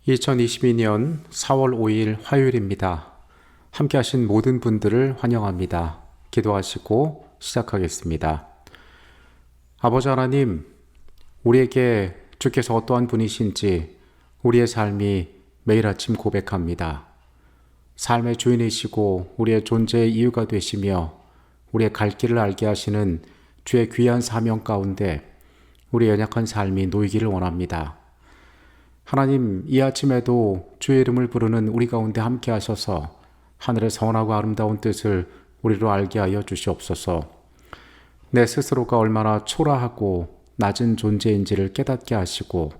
2022년 4월 5일 화요일입니다. 함께 하신 모든 분들을 환영합니다. 기도하시고 시작하겠습니다. 아버지 하나님, 우리에게 주께서 어떠한 분이신지 우리의 삶이 매일 아침 고백합니다. 삶의 주인이시고 우리의 존재의 이유가 되시며 우리의 갈 길을 알게 하시는 주의 귀한 사명 가운데 우리의 연약한 삶이 놓이기를 원합니다. 하나님, 이 아침에도 주의 이름을 부르는 우리 가운데 함께 하셔서 하늘의 선하고 아름다운 뜻을 우리로 알게 하여 주시옵소서. 내 스스로가 얼마나 초라하고 낮은 존재인지를 깨닫게 하시고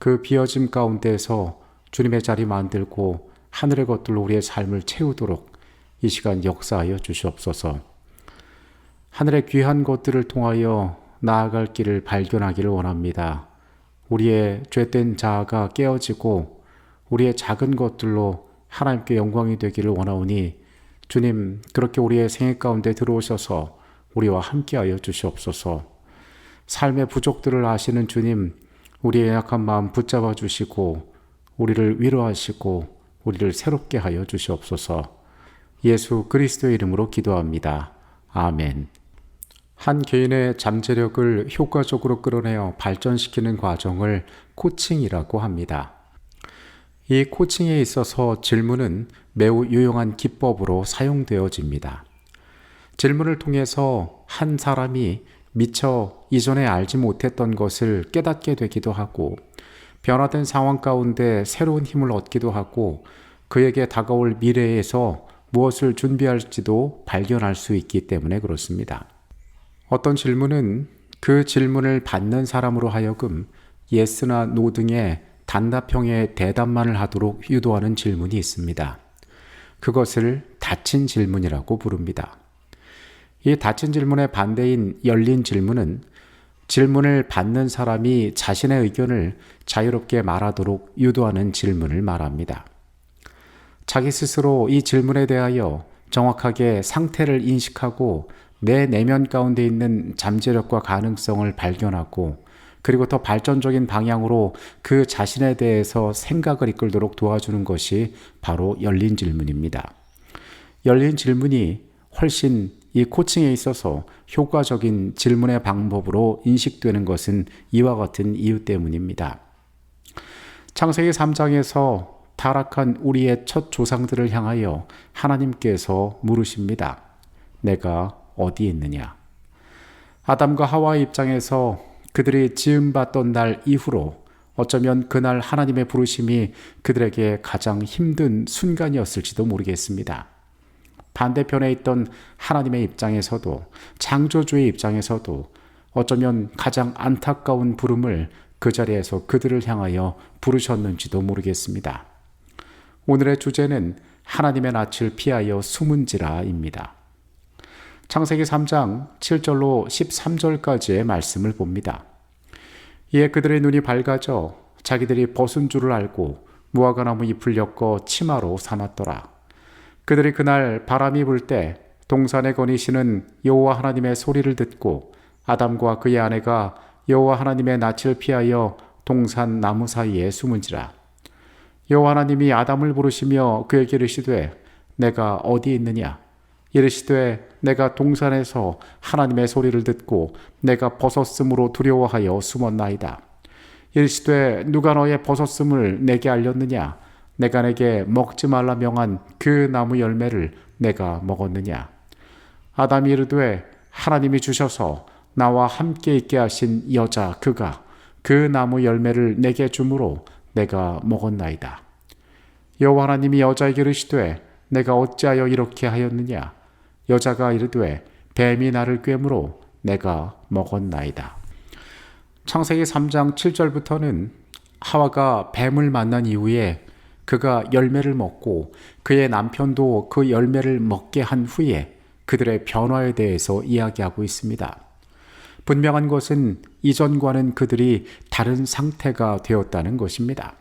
그 비어짐 가운데에서 주님의 자리 만들고 하늘의 것들로 우리의 삶을 채우도록 이 시간 역사하여 주시옵소서. 하늘의 귀한 것들을 통하여 나아갈 길을 발견하기를 원합니다. 우리의 죄된 자아가 깨어지고 우리의 작은 것들로 하나님께 영광이 되기를 원하오니 주님, 그렇게 우리의 생애 가운데 들어오셔서 우리와 함께하여 주시옵소서. 삶의 부족들을 아시는 주님, 우리의 약한 마음 붙잡아 주시고 우리를 위로하시고 우리를 새롭게 하여 주시옵소서. 예수 그리스도의 이름으로 기도합니다. 아멘. 한 개인의 잠재력을 효과적으로 끌어내어 발전시키는 과정을 코칭이라고 합니다. 이 코칭에 있어서 질문은 매우 유용한 기법으로 사용되어집니다. 질문을 통해서 한 사람이 미처 이전에 알지 못했던 것을 깨닫게 되기도 하고 변화된 상황 가운데 새로운 힘을 얻기도 하고 그에게 다가올 미래에서 무엇을 준비할지도 발견할 수 있기 때문에 그렇습니다. 어떤 질문은 그 질문을 받는 사람으로 하여금 예스나 노 등의 단답형의 대답만을 하도록 유도하는 질문이 있습니다. 그것을 닫힌 질문이라고 부릅니다. 이 닫힌 질문의 반대인 열린 질문은 질문을 받는 사람이 자신의 의견을 자유롭게 말하도록 유도하는 질문을 말합니다. 자기 스스로 이 질문에 대하여 정확하게 상태를 인식하고 내 내면 가운데 있는 잠재력과 가능성을 발견하고 그리고 더 발전적인 방향으로 그 자신에 대해서 생각을 이끌도록 도와주는 것이 바로 열린 질문입니다. 열린 질문이 훨씬 이 코칭에 있어서 효과적인 질문의 방법으로 인식되는 것은 이와 같은 이유 때문입니다. 창세기 3장에서 타락한 우리의 첫 조상들을 향하여 하나님께서 물으십니다. 내가 어디 있느냐? 아담과 하와의 입장에서 그들이 지음받던 날 이후로 어쩌면 그날 하나님의 부르심이 그들에게 가장 힘든 순간이었을지도 모르겠습니다. 반대편에 있던 하나님의 입장에서도 창조주의 입장에서도 어쩌면 가장 안타까운 부름을 그 자리에서 그들을 향하여 부르셨는지도 모르겠습니다. 오늘의 주제는 하나님의 낯을 피하여 숨은지라입니다. 창세기 3장 7절로 13절까지의 말씀을 봅니다. 이에 그들의 눈이 밝아져 자기들이 벗은 줄을 알고 무화과나무 잎을 엮어 치마로 삼았더라. 그들이 그날 바람이 불 때 동산에 거니시는 여호와 하나님의 소리를 듣고 아담과 그의 아내가 여호와 하나님의 낯을 피하여 동산 나무 사이에 숨은지라. 여호와 하나님이 아담을 부르시며 그에게 이르시되 내가 어디 있느냐? 이르시되 내가 동산에서 하나님의 소리를 듣고 내가 벗었음으로 두려워하여 숨었나이다. 이르시되 누가 너의 벗었음을 내게 알렸느냐? 내가 내게 먹지 말라 명한 그 나무 열매를 내가 먹었느냐? 아담이 이르되 하나님이 주셔서 나와 함께 있게 하신 여자 그가 그 나무 열매를 내게 주므로 내가 먹었나이다. 여호와 하나님이 여자에게 이르시되 내가 어찌하여 이렇게 하였느냐? 여자가 이르되 뱀이 나를 꿰므로 내가 먹었나이다. 창세기 3장 7절부터는 하와가 뱀을 만난 이후에 그가 열매를 먹고 그의 남편도 그 열매를 먹게 한 후에 그들의 변화에 대해서 이야기하고 있습니다. 분명한 것은 이전과는 그들이 다른 상태가 되었다는 것입니다.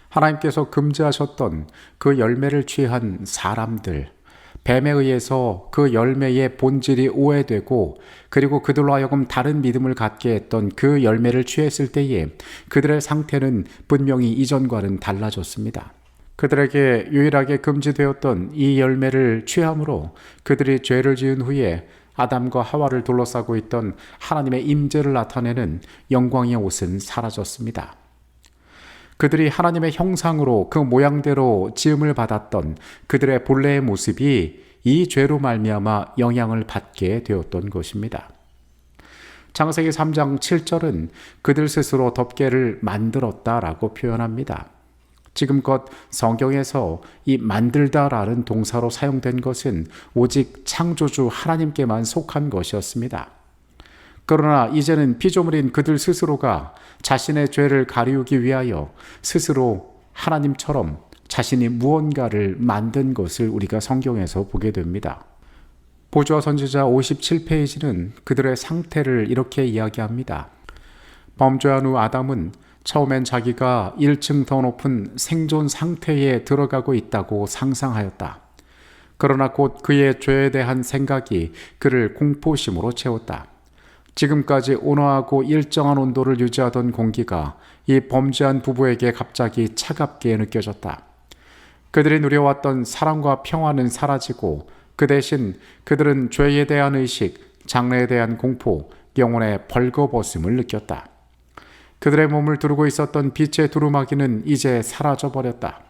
하나님께서 금지하셨던 그 열매를 취한 사람들, 뱀에 의해서 그 열매의 본질이 오해되고 그리고 그들로 하여금 다른 믿음을 갖게 했던 그 열매를 취했을 때에 그들의 상태는 분명히 이전과는 달라졌습니다. 그들에게 유일하게 금지되었던 이 열매를 취함으로 그들이 죄를 지은 후에 아담과 하와를 둘러싸고 있던 하나님의 임재를 나타내는 영광의 옷은 사라졌습니다. 그들이 하나님의 형상으로 그 모양대로 지음을 받았던 그들의 본래의 모습이 이 죄로 말미암아 영향을 받게 되었던 것입니다. 창세기 3장 7절은 그들 스스로 덮개를 만들었다라고 표현합니다. 지금껏 성경에서 이 만들다라는 동사로 사용된 것은 오직 창조주 하나님께만 속한 것이었습니다. 그러나 이제는 피조물인 그들 스스로가 자신의 죄를 가리우기 위하여 스스로 하나님처럼 자신이 무언가를 만든 것을 우리가 성경에서 보게 됩니다. 보주와 선지자 57페이지는 그들의 상태를 이렇게 이야기합니다. 범죄한 후 아담은 처음엔 자기가 1층 더 높은 생존 상태에 들어가고 있다고 상상하였다. 그러나 곧 그의 죄에 대한 생각이 그를 공포심으로 채웠다. 지금까지 온화하고 일정한 온도를 유지하던 공기가 이 범죄한 부부에게 갑자기 차갑게 느껴졌다. 그들이 누려왔던 사랑과 평화는 사라지고 그 대신 그들은 죄에 대한 의식, 장래에 대한 공포, 영혼의 벌거벗음을 느꼈다. 그들의 몸을 두르고 있었던 빛의 두루마기는 이제 사라져버렸다.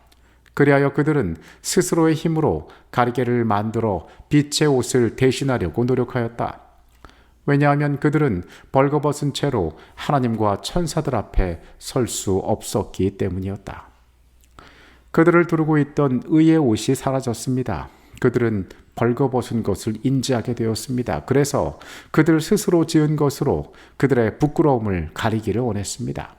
그리하여 그들은 스스로의 힘으로 가리개를 만들어 빛의 옷을 대신하려고 노력하였다. 왜냐하면 그들은 벌거벗은 채로 하나님과 천사들 앞에 설 수 없었기 때문이었다. 그들을 두르고 있던 의의 옷이 사라졌습니다. 그들은 벌거벗은 것을 인지하게 되었습니다. 그래서 그들 스스로 지은 것으로 그들의 부끄러움을 가리기를 원했습니다.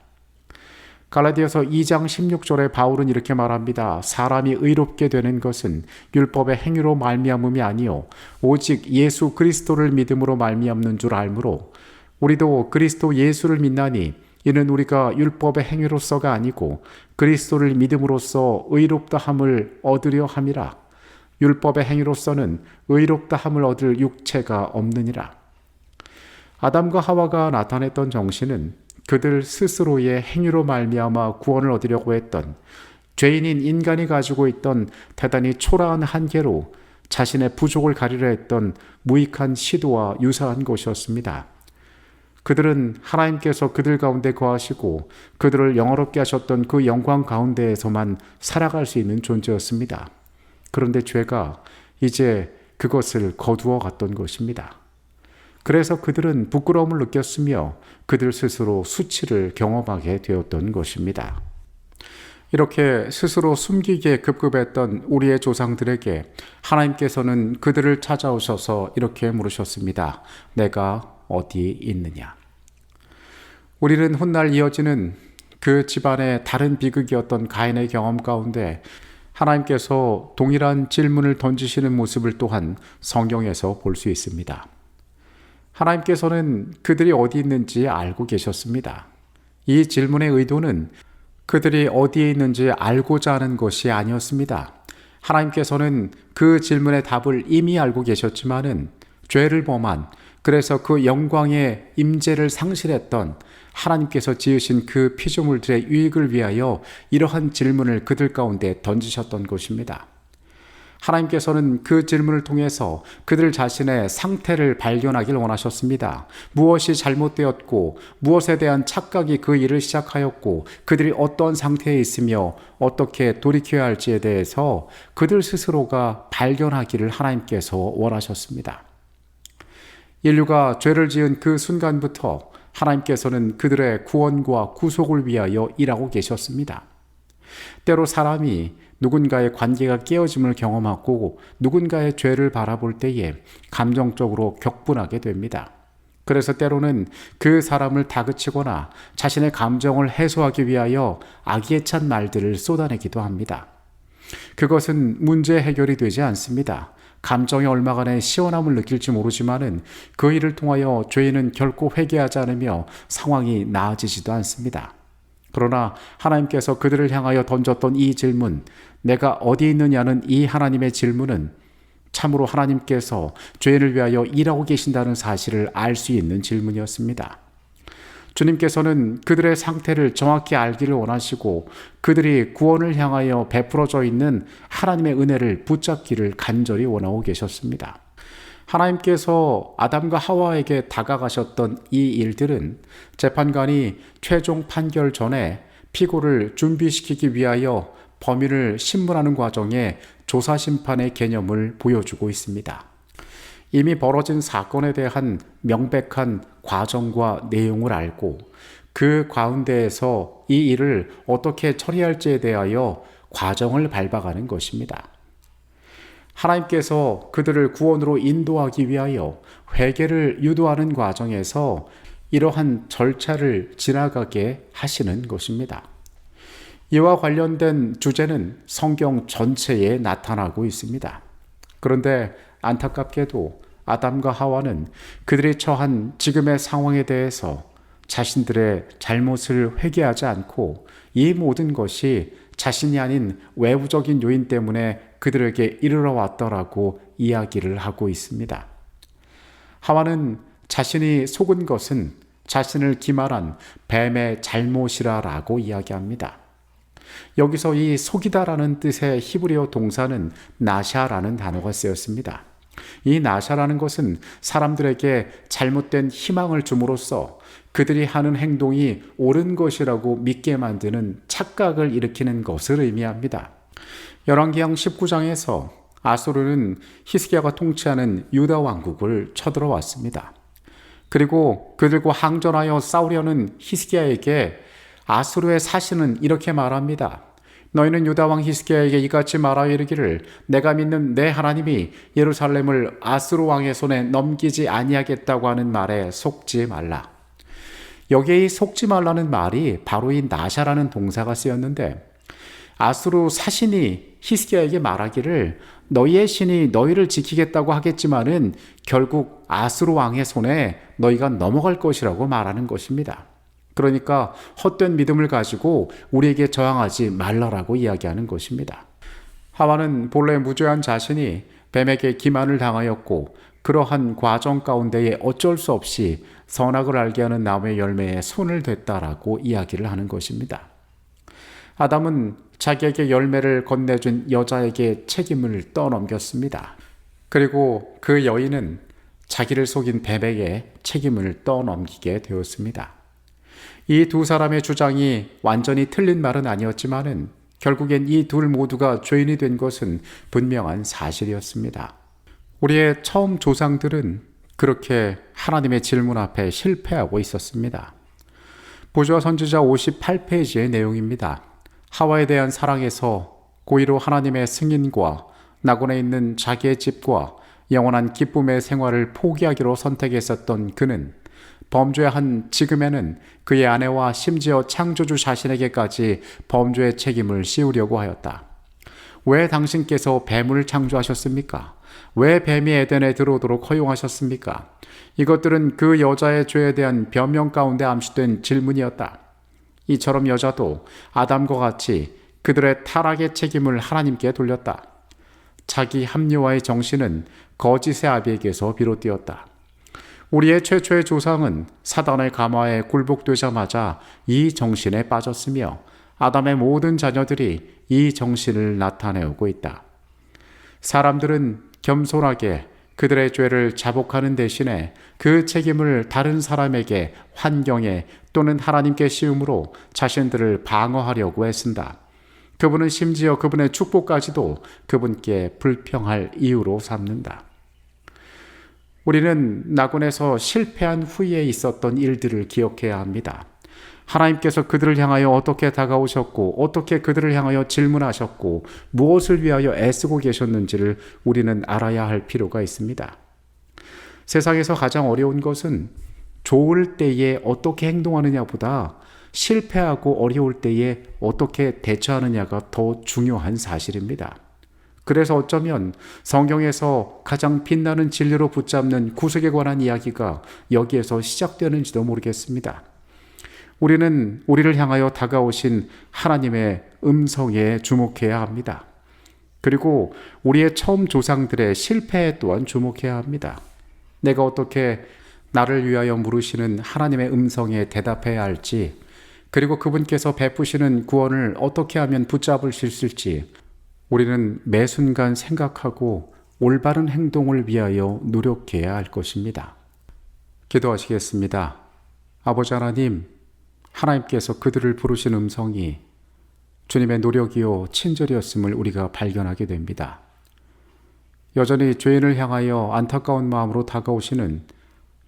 갈라디아서 2장 16절에 바울은 이렇게 말합니다. 사람이 의롭게 되는 것은 율법의 행위로 말미암음이 아니요 오직 예수 그리스도를 믿음으로 말미암는 줄 알므로 우리도 그리스도 예수를 믿나니 이는 우리가 율법의 행위로서가 아니고 그리스도를 믿음으로써 의롭다 함을 얻으려 함이라. 율법의 행위로서는 의롭다 함을 얻을 육체가 없느니라. 아담과 하와가 나타냈던 정신은 그들 스스로의 행위로 말미암아 구원을 얻으려고 했던 죄인인 인간이 가지고 있던 대단히 초라한 한계로 자신의 부족을 가리려 했던 무익한 시도와 유사한 것이었습니다. 그들은 하나님께서 그들 가운데 거하시고 그들을 영화롭게 하셨던 그 영광 가운데에서만 살아갈 수 있는 존재였습니다. 그런데 죄가 이제 그것을 거두어 갔던 것입니다. 그래서 그들은 부끄러움을 느꼈으며 그들 스스로 수치를 경험하게 되었던 것입니다. 이렇게 스스로 숨기기에 급급했던 우리의 조상들에게 하나님께서는 그들을 찾아오셔서 이렇게 물으셨습니다. 내가 어디 있느냐? 우리는 훗날 이어지는 그 집안의 다른 비극이었던 가인의 경험 가운데 하나님께서 동일한 질문을 던지시는 모습을 또한 성경에서 볼 수 있습니다. 하나님께서는 그들이 어디 있는지 알고 계셨습니다. 이 질문의 의도는 그들이 어디에 있는지 알고자 하는 것이 아니었습니다. 하나님께서는 그 질문의 답을 이미 알고 계셨지만은 죄를 범한, 그래서 그 영광의 임재를 상실했던 하나님께서 지으신 그 피조물들의 유익을 위하여 이러한 질문을 그들 가운데 던지셨던 것입니다. 하나님께서는 그 질문을 통해서 그들 자신의 상태를 발견하길 원하셨습니다. 무엇이 잘못되었고 무엇에 대한 착각이 그 일을 시작하였고 그들이 어떤 상태에 있으며 어떻게 돌이켜야 할지에 대해서 그들 스스로가 발견하기를 하나님께서 원하셨습니다. 인류가 죄를 지은 그 순간부터 하나님께서는 그들의 구원과 구속을 위하여 일하고 계셨습니다. 때로 사람이 누군가의 관계가 깨어짐을 경험하고 누군가의 죄를 바라볼 때에 감정적으로 격분하게 됩니다. 그래서 때로는 그 사람을 다그치거나 자신의 감정을 해소하기 위하여 악의에 찬 말들을 쏟아내기도 합니다. 그것은 문제 해결이 되지 않습니다. 감정이 얼마간의 시원함을 느낄지 모르지만은 그 일을 통하여 죄인은 결코 회개하지 않으며 상황이 나아지지도 않습니다. 그러나 하나님께서 그들을 향하여 던졌던 이 질문, 내가 어디 있느냐는 이 하나님의 질문은 참으로 하나님께서 죄인을 위하여 일하고 계신다는 사실을 알 수 있는 질문이었습니다. 주님께서는 그들의 상태를 정확히 알기를 원하시고 그들이 구원을 향하여 베풀어져 있는 하나님의 은혜를 붙잡기를 간절히 원하고 계셨습니다. 하나님께서 아담과 하와에게 다가가셨던 이 일들은 재판관이 최종 판결 전에 피고를 준비시키기 위하여 범인을 신문하는 과정에 조사심판의 개념을 보여주고 있습니다. 이미 벌어진 사건에 대한 명백한 과정과 내용을 알고 그 가운데에서 이 일을 어떻게 처리할지에 대하여 과정을 밟아가는 것입니다. 하나님께서 그들을 구원으로 인도하기 위하여 회개를 유도하는 과정에서 이러한 절차를 지나가게 하시는 것입니다. 이와 관련된 주제는 성경 전체에 나타나고 있습니다. 그런데 안타깝게도 아담과 하와는 그들이 처한 지금의 상황에 대해서 자신들의 잘못을 회개하지 않고 이 모든 것이 자신이 아닌 외부적인 요인 때문에 그들에게 이르러 왔더라고 이야기를 하고 있습니다. 하와는 자신이 속은 것은 자신을 기만한 뱀의 잘못이라고 이야기합니다. 여기서 이 속이다라는 뜻의 히브리어 동사는 나샤라는 단어가 쓰였습니다. 이 나샤라는 것은 사람들에게 잘못된 희망을 줌으로써 그들이 하는 행동이 옳은 것이라고 믿게 만드는 착각을 일으키는 것을 의미합니다. 열왕기상 19장에서 아수르는 히스기야가 통치하는 유다 왕국을 쳐들어왔습니다. 그리고 그들과 항전하여 싸우려는 히스기야에게 아수르의 사신은 이렇게 말합니다. 너희는 유다 왕 히스기야에게 이같이 말하여 이르기를 내가 믿는 내 하나님이 예루살렘을 아수르 왕의 손에 넘기지 아니하겠다고 하는 말에 속지 말라. 여기에 이 속지 말라는 말이 바로 이 나샤라는 동사가 쓰였는데 아수르 사신이 히스기야에게 말하기를 너희의 신이 너희를 지키겠다고 하겠지만은 결국 아수르 왕의 손에 너희가 넘어갈 것이라고 말하는 것입니다. 그러니까 헛된 믿음을 가지고 우리에게 저항하지 말라라고 이야기하는 것입니다. 하와는 본래 무죄한 자신이 뱀에게 기만을 당하였고 그러한 과정 가운데에 어쩔 수 없이 선악을 알게 하는 나무의 열매에 손을 댔다라고 이야기를 하는 것입니다. 아담은 자기에게 열매를 건네준 여자에게 책임을 떠넘겼습니다. 그리고 그 여인은 자기를 속인 뱀에게 책임을 떠넘기게 되었습니다. 이 두 사람의 주장이 완전히 틀린 말은 아니었지만은 결국엔 이 둘 모두가 죄인이 된 것은 분명한 사실이었습니다. 우리의 처음 조상들은 그렇게 하나님의 질문 앞에 실패하고 있었습니다. 보주와 선지자 58페이지의 내용입니다. 하와에 대한 사랑에서 고의로 하나님의 승인과 낙원에 있는 자기의 집과 영원한 기쁨의 생활을 포기하기로 선택했었던 그는 범죄한 지금에는 그의 아내와 심지어 창조주 자신에게까지 범죄의 책임을 씌우려고 하였다. 왜 당신께서 뱀을 창조하셨습니까? 왜 뱀이 에덴에 들어오도록 허용하셨습니까? 이것들은 그 여자의 죄에 대한 변명 가운데 암시된 질문이었다. 이처럼 여자도 아담과 같이 그들의 타락의 책임을 하나님께 돌렸다. 자기 합리화의 정신은 거짓의 아비에게서 비롯되었다. 우리의 최초의 조상은 사단의 감화에 굴복되자마자 이 정신에 빠졌으며 아담의 모든 자녀들이 이 정신을 나타내오고 있다. 사람들은 겸손하게 그들의 죄를 자복하는 대신에 그 책임을 다른 사람에게, 환경에 또는 하나님께 씌움으로 자신들을 방어하려고 애쓴다. 그분은 심지어 그분의 축복까지도 그분께 불평할 이유로 삼는다. 우리는 낙원에서 실패한 후에 있었던 일들을 기억해야 합니다. 하나님께서 그들을 향하여 어떻게 다가오셨고 어떻게 그들을 향하여 질문하셨고 무엇을 위하여 애쓰고 계셨는지를 우리는 알아야 할 필요가 있습니다. 세상에서 가장 어려운 것은 좋을 때에 어떻게 행동하느냐보다 실패하고 어려울 때에 어떻게 대처하느냐가 더 중요한 사실입니다. 그래서 어쩌면 성경에서 가장 빛나는 진리로 붙잡는 구속에 관한 이야기가 여기에서 시작되는지도 모르겠습니다. 우리는 우리를 향하여 다가오신 하나님의 음성에 주목해야 합니다. 그리고 우리의 처음 조상들의 실패에 또한 주목해야 합니다. 내가 어떻게 나를 위하여 물으시는 하나님의 음성에 대답해야 할지, 그리고 그분께서 베푸시는 구원을 어떻게 하면 붙잡을 수 있을지 우리는 매 순간 생각하고 올바른 행동을 위하여 노력해야 할 것입니다. 기도하시겠습니다. 아버지 하나님, 하나님께서 그들을 부르신 음성이 주님의 노력이요 친절이었음을 우리가 발견하게 됩니다. 여전히 죄인을 향하여 안타까운 마음으로 다가오시는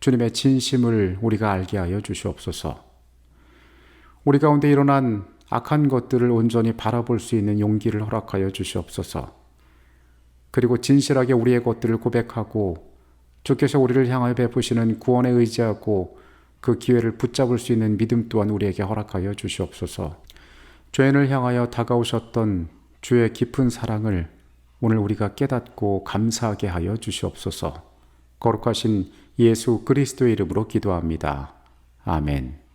주님의 진심을 우리가 알게 하여 주시옵소서. 우리 가운데 일어난 악한 것들을 온전히 바라볼 수 있는 용기를 허락하여 주시옵소서. 그리고 진실하게 우리의 것들을 고백하고 주께서 우리를 향하여 베푸시는 구원에 의지하고 그 기회를 붙잡을 수 있는 믿음 또한 우리에게 허락하여 주시옵소서. 죄인을 향하여 다가오셨던 주의 깊은 사랑을 오늘 우리가 깨닫고 감사하게 하여 주시옵소서. 거룩하신 예수 그리스도의 이름으로 기도합니다. 아멘.